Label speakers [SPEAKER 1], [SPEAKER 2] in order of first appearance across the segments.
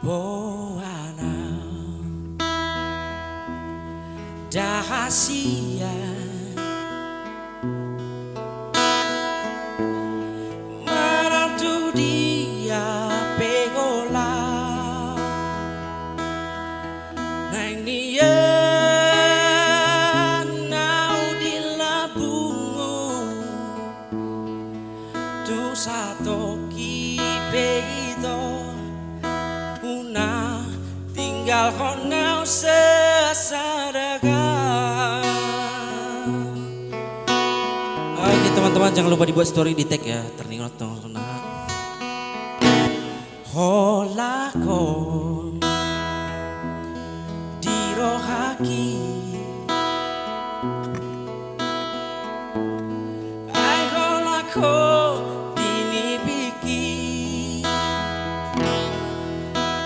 [SPEAKER 1] Boana Dahasia Menantu dia pegola Nang dia nau di labungu Tu satoki beito Una tinggal konau sesadakan. Oke teman-teman, jangan lupa dibuat story di tag ya. Terningot teman-teman. Holakon di rohaki ai holakon dini biki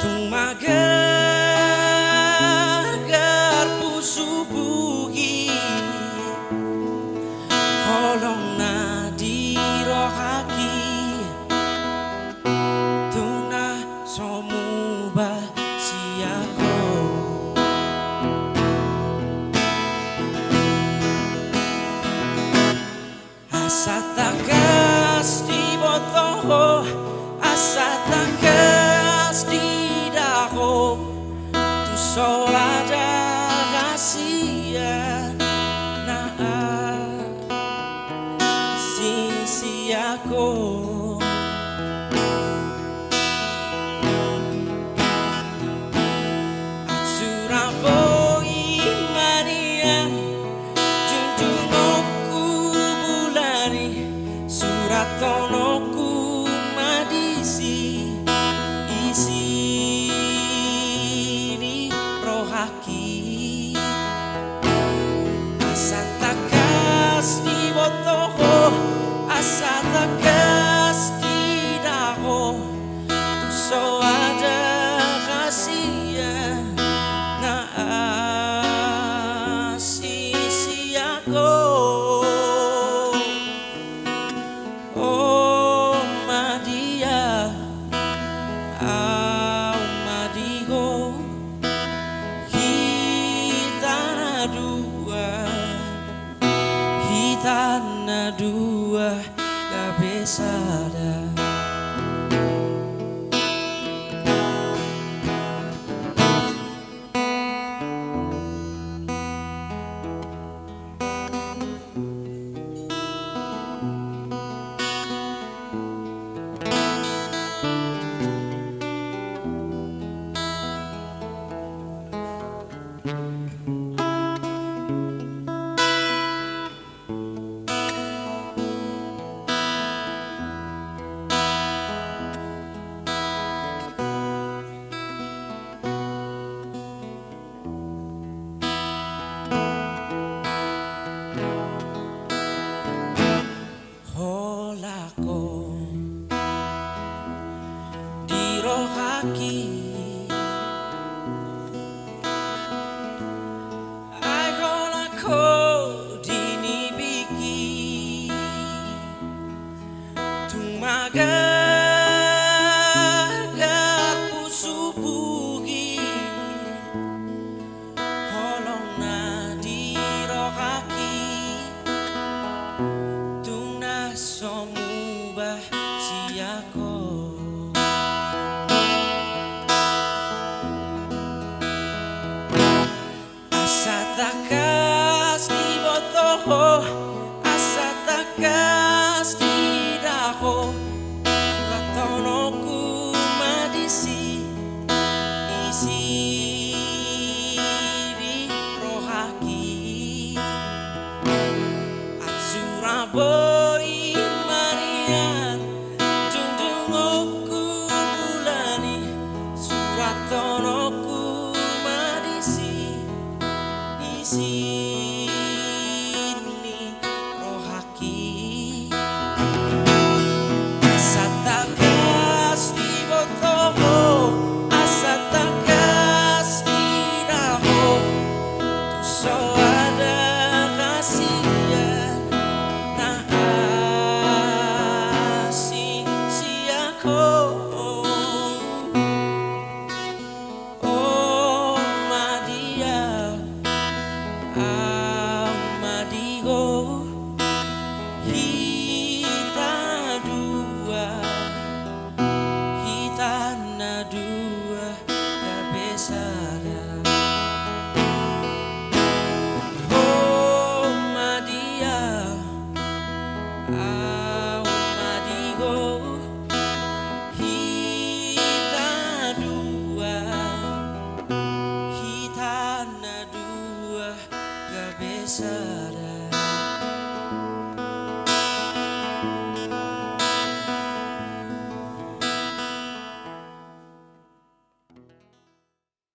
[SPEAKER 1] tung magar garpu subuhi holong na di rohaki tuna somuba siako asa takas di botoho asa takas di daho tu solada rahasia naa sisi aku Suraboi Maria junjungoku bulari suratonoku madisi isi di rohaki asa takas di botoho asa takas di daho tu so ada kasihan sisi aku oh madia madigo hitana dua kabesada. Holakon di rohaki